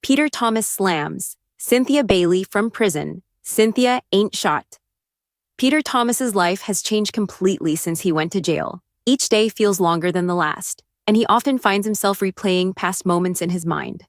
Peter Thomas SLAMS, Cynthia Bailey from prison. Cynthia ain't shot. Peter Thomas's life has changed completely since he went to jail. Each day feels longer than the last, and he often finds himself replaying past moments in his mind.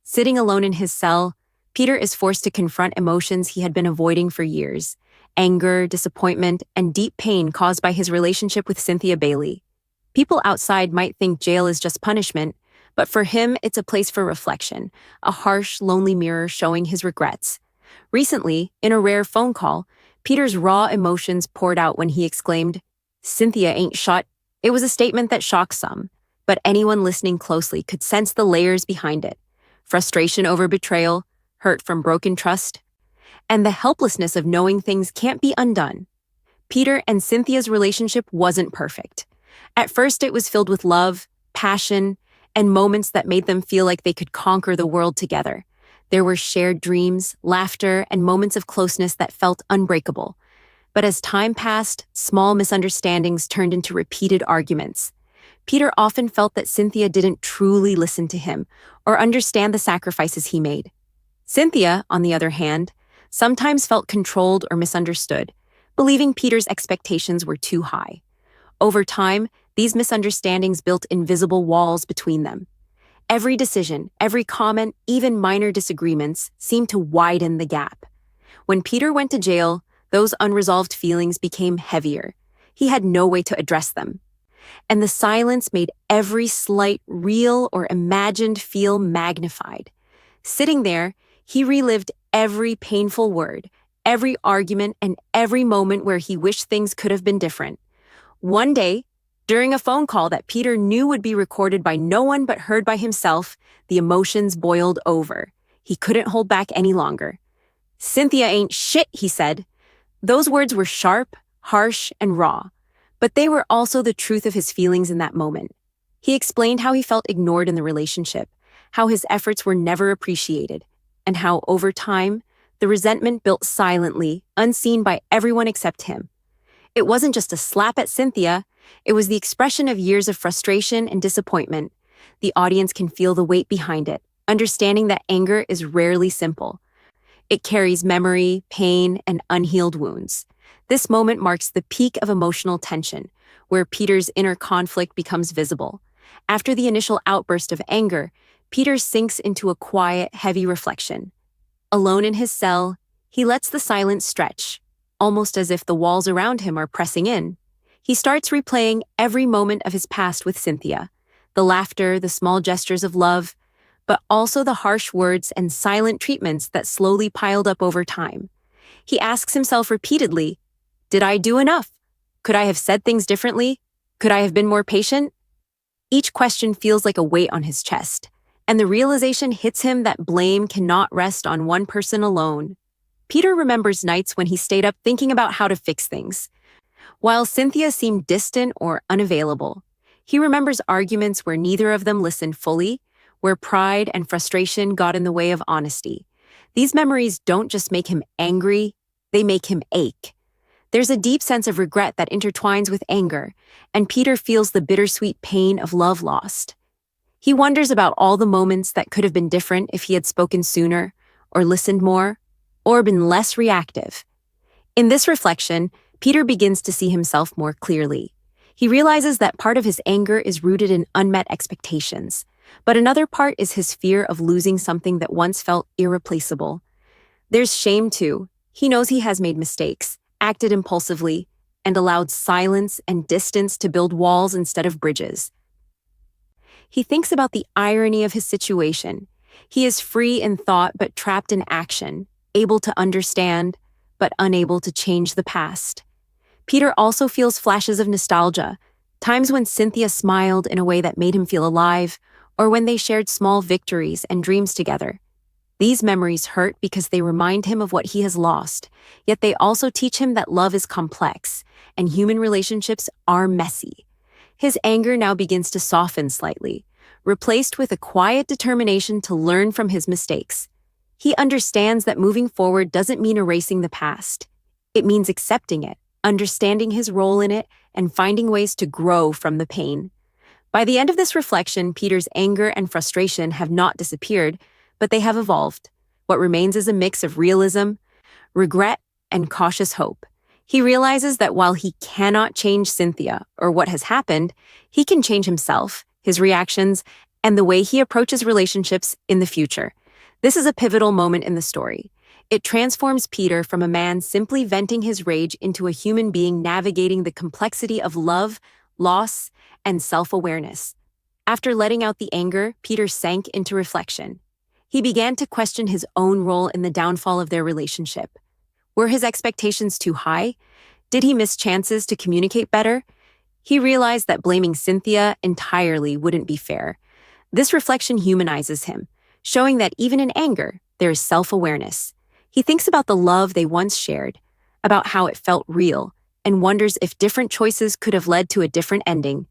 Sitting alone in his cell, Peter is forced to confront emotions he had been avoiding for years: anger, disappointment, and deep pain caused by his relationship with Cynthia Bailey. People outside might think jail is just punishment, but for him, it's a place for reflection, a harsh, lonely mirror showing his regrets. Recently, in a rare phone call, Peter's raw emotions poured out when he exclaimed, "Cynthia ain't shot." It was a statement that shocked some, but anyone listening closely could sense the layers behind it: frustration over betrayal, hurt from broken trust, and the helplessness of knowing things can't be undone. Peter and Cynthia's relationship wasn't perfect. At first, it was filled with love, passion, and moments that made them feel like they could conquer the world together. There were shared dreams, laughter, and moments of closeness that felt unbreakable. But as time passed, small misunderstandings turned into repeated arguments. Peter often felt that Cynthia didn't truly listen to him or understand the sacrifices he made. Cynthia, on the other hand, sometimes felt controlled or misunderstood, believing Peter's expectations were too high. Over time, these misunderstandings built invisible walls between them. Every decision, every comment, even minor disagreements seemed to widen the gap. When Peter went to jail, those unresolved feelings became heavier. He had no way to address them. And the silence made every slight, real or imagined, feel magnified. Sitting there, he relived every painful word, every argument, and every moment where he wished things could have been different. One day, during a phone call that Peter knew would be recorded by no one but heard by himself, the emotions boiled over. He couldn't hold back any longer. "Cynthia ain't shit," he said. Those words were sharp, harsh, and raw, but they were also the truth of his feelings in that moment. He explained how he felt ignored in the relationship, how his efforts were never appreciated, and how, over time, the resentment built silently, unseen by everyone except him. It wasn't just a slap at Cynthia, it was the expression of years of frustration and disappointment. The audience can feel the weight behind it, understanding that anger is rarely simple. It carries memory, pain, and unhealed wounds. This moment marks the peak of emotional tension, where Peter's inner conflict becomes visible. After the initial outburst of anger, Peter sinks into a quiet, heavy reflection. Alone in his cell, he lets the silence stretch, almost as if the walls around him are pressing in. He starts replaying every moment of his past with Cynthia, the laughter, the small gestures of love, but also the harsh words and silent treatments that slowly piled up over time. He asks himself repeatedly, "Did I do enough? Could I have said things differently? Could I have been more patient?" Each question feels like a weight on his chest, and the realization hits him that blame cannot rest on one person alone. Peter remembers nights when he stayed up thinking about how to fix things. While Cynthia seemed distant or unavailable, he remembers arguments where neither of them listened fully, where pride and frustration got in the way of honesty. These memories don't just make him angry, they make him ache. There's a deep sense of regret that intertwines with anger, and Peter feels the bittersweet pain of love lost. He wonders about all the moments that could have been different if he had spoken sooner, or listened more, or been less reactive. In this reflection, Peter begins to see himself more clearly. He realizes that part of his anger is rooted in unmet expectations, but another part is his fear of losing something that once felt irreplaceable. There's shame too. He knows he has made mistakes, acted impulsively, and allowed silence and distance to build walls instead of bridges. He thinks about the irony of his situation. He is free in thought but trapped in action, able to understand but unable to change the past. Peter also feels flashes of nostalgia, times when Cynthia smiled in a way that made him feel alive, or when they shared small victories and dreams together. These memories hurt because they remind him of what he has lost, yet they also teach him that love is complex and human relationships are messy. His anger now begins to soften slightly, replaced with a quiet determination to learn from his mistakes. He understands that moving forward doesn't mean erasing the past. It means accepting it, understanding his role in it, and finding ways to grow from the pain. By the end of this reflection, Peter's anger and frustration have not disappeared, but they have evolved. What remains is a mix of realism, regret, and cautious hope. He realizes that while he cannot change Cynthia or what has happened, he can change himself, his reactions, and the way he approaches relationships in the future. This is a pivotal moment in the story. It transforms Peter from a man simply venting his rage into a human being navigating the complexity of love, loss, and self-awareness. After letting out the anger, Peter sank into reflection. He began to question his own role in the downfall of their relationship. Were his expectations too high? Did he miss chances to communicate better? He realized that blaming Cynthia entirely wouldn't be fair. This reflection humanizes him, showing that even in anger, there is self-awareness. He thinks about the love they once shared, about how it felt real, and wonders if different choices could have led to a different ending.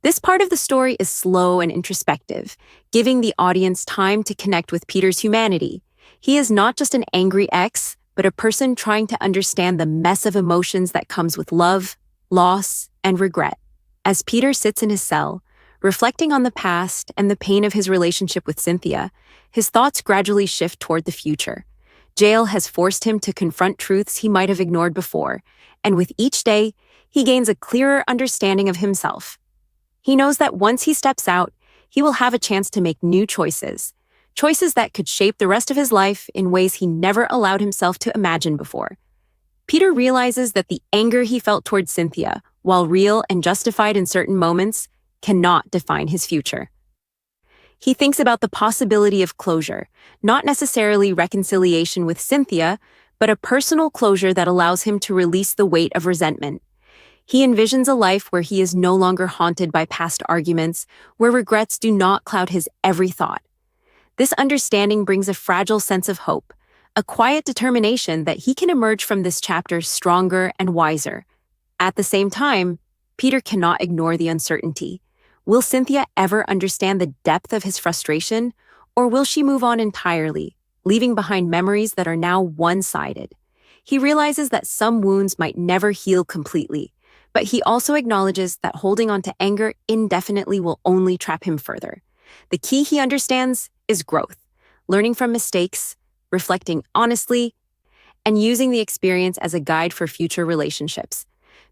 This part of the story is slow and introspective, giving the audience time to connect with Peter's humanity. He is not just an angry ex, but a person trying to understand the mess of emotions that comes with love, loss, and regret. As Peter sits in his cell, reflecting on the past and the pain of his relationship with Cynthia, his thoughts gradually shift toward the future. Jail has forced him to confront truths he might have ignored before, and with each day, he gains a clearer understanding of himself. He knows that once he steps out, he will have a chance to make new choices that could shape the rest of his life in ways he never allowed himself to imagine before. Peter realizes that the anger he felt toward Cynthia, while real and justified in certain moments, cannot define his future. He thinks about the possibility of closure, not necessarily reconciliation with Cynthia, but a personal closure that allows him to release the weight of resentment. He envisions a life where he is no longer haunted by past arguments, where regrets do not cloud his every thought. This understanding brings a fragile sense of hope, a quiet determination that he can emerge from this chapter stronger and wiser. At the same time, Peter cannot ignore the uncertainty. Will Cynthia ever understand the depth of his frustration, or will she move on entirely, leaving behind memories that are now one-sided? He realizes that some wounds might never heal completely, but he also acknowledges that holding on to anger indefinitely will only trap him further. The key, he understands, is growth, learning from mistakes, reflecting honestly, and using the experience as a guide for future relationships.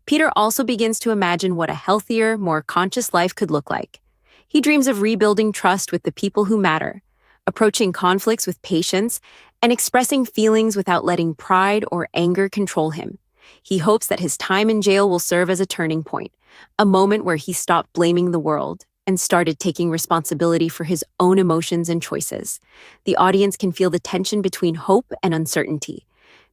Peter also begins to imagine what a healthier, more conscious life could look like. He dreams of rebuilding trust with the people who matter, approaching conflicts with patience, and expressing feelings without letting pride or anger control him. He hopes that his time in jail will serve as a turning point, a moment where he stopped blaming the world and started taking responsibility for his own emotions and choices. The audience can feel the tension between hope and uncertainty.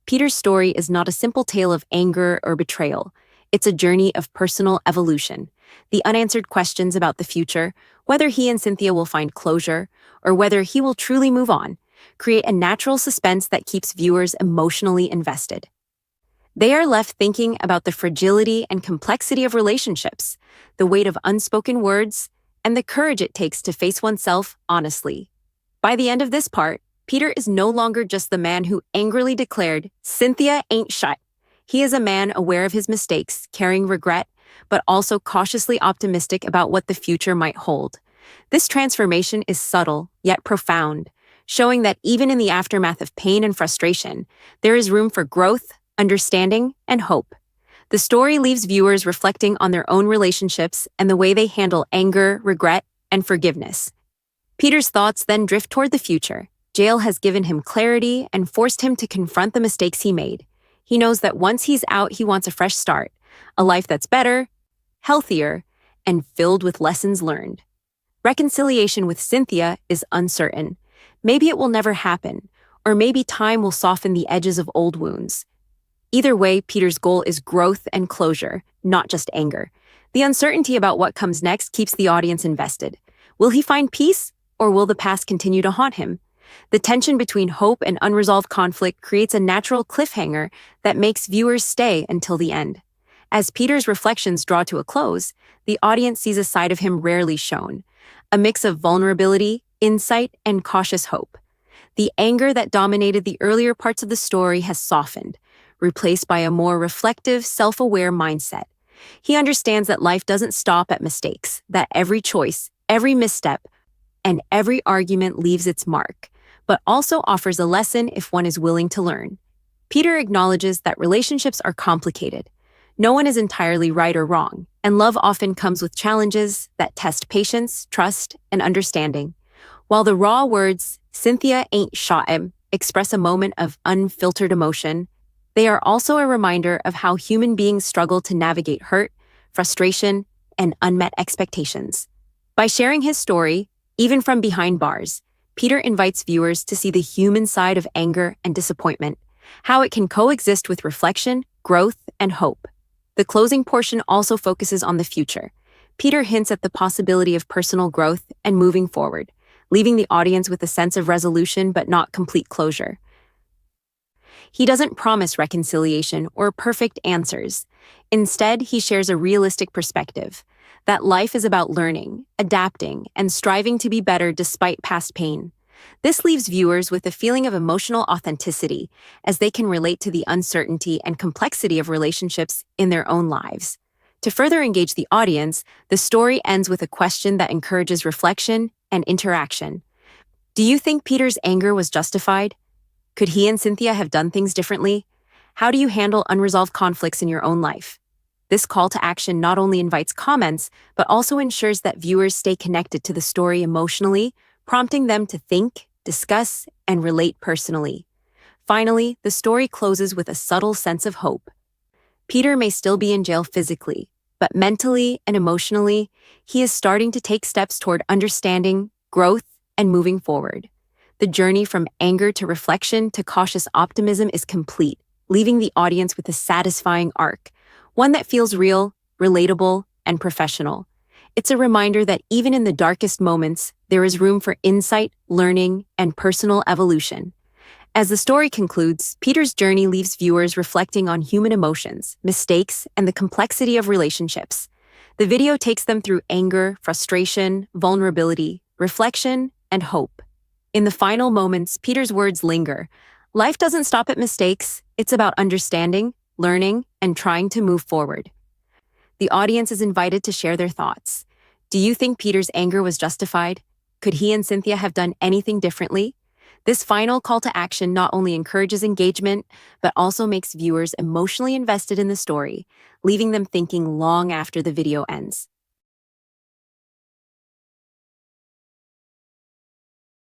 Peter's story is not a simple tale of anger or betrayal. It's a journey of personal evolution. The unanswered questions about the future, whether he and Cynthia will find closure, or whether he will truly move on, create a natural suspense that keeps viewers emotionally invested. They are left thinking about the fragility and complexity of relationships, the weight of unspoken words, and the courage it takes to face oneself honestly. By the end of this part, Peter is no longer just the man who angrily declared, "Cynthia ain't shut." He is a man aware of his mistakes, carrying regret, but also cautiously optimistic about what the future might hold. This transformation is subtle, yet profound, showing that even in the aftermath of pain and frustration, there is room for growth, understanding, and hope. The story leaves viewers reflecting on their own relationships and the way they handle anger, regret, and forgiveness. Peter's thoughts then drift toward the future. Jail has given him clarity and forced him to confront the mistakes he made. He knows that once he's out, he wants a fresh start, a life that's better, healthier, and filled with lessons learned. Reconciliation with Cynthia is uncertain. Maybe it will never happen, or maybe time will soften the edges of old wounds. Either way, Peter's goal is growth and closure, not just anger. The uncertainty about what comes next keeps the audience invested. Will he find peace, or will the past continue to haunt him? The tension between hope and unresolved conflict creates a natural cliffhanger that makes viewers stay until the end. As Peter's reflections draw to a close, the audience sees a side of him rarely shown, a mix of vulnerability, insight, and cautious hope. The anger that dominated the earlier parts of the story has softened, replaced by a more reflective, self-aware mindset. He understands that life doesn't stop at mistakes, that every choice, every misstep, and every argument leaves its mark, but also offers a lesson if one is willing to learn. Peter acknowledges that relationships are complicated. No one is entirely right or wrong, and love often comes with challenges that test patience, trust, and understanding. While the raw words, "Cynthia ain't shot him," express a moment of unfiltered emotion, they are also a reminder of how human beings struggle to navigate hurt, frustration, and unmet expectations. By sharing his story, even from behind bars, Peter invites viewers to see the human side of anger and disappointment, how it can coexist with reflection, growth, and hope. The closing portion also focuses on the future. Peter hints at the possibility of personal growth and moving forward, leaving the audience with a sense of resolution but not complete closure. He doesn't promise reconciliation or perfect answers. Instead, he shares a realistic perspective that life is about learning, adapting, and striving to be better despite past pain. This leaves viewers with a feeling of emotional authenticity as they can relate to the uncertainty and complexity of relationships in their own lives. To further engage the audience, the story ends with a question that encourages reflection and interaction. Do you think Peter's anger was justified? Could he and Cynthia have done things differently? How do you handle unresolved conflicts in your own life? This call to action not only invites comments, but also ensures that viewers stay connected to the story emotionally, prompting them to think, discuss, and relate personally. Finally, the story closes with a subtle sense of hope. Peter may still be in jail physically, but mentally and emotionally, he is starting to take steps toward understanding, growth, and moving forward. The journey from anger to reflection to cautious optimism is complete, leaving the audience with a satisfying arc, one that feels real, relatable, and professional. It's a reminder that even in the darkest moments, there is room for insight, learning, and personal evolution. As the story concludes, Peter's journey leaves viewers reflecting on human emotions, mistakes, and the complexity of relationships. The video takes them through anger, frustration, vulnerability, reflection, and hope. In the final moments, Peter's words linger. Life doesn't stop at mistakes. It's about understanding, learning, and trying to move forward. The audience is invited to share their thoughts. Do you think Peter's anger was justified? Could he and Cynthia have done anything differently? This final call to action not only encourages engagement, but also makes viewers emotionally invested in the story, leaving them thinking long after the video ends.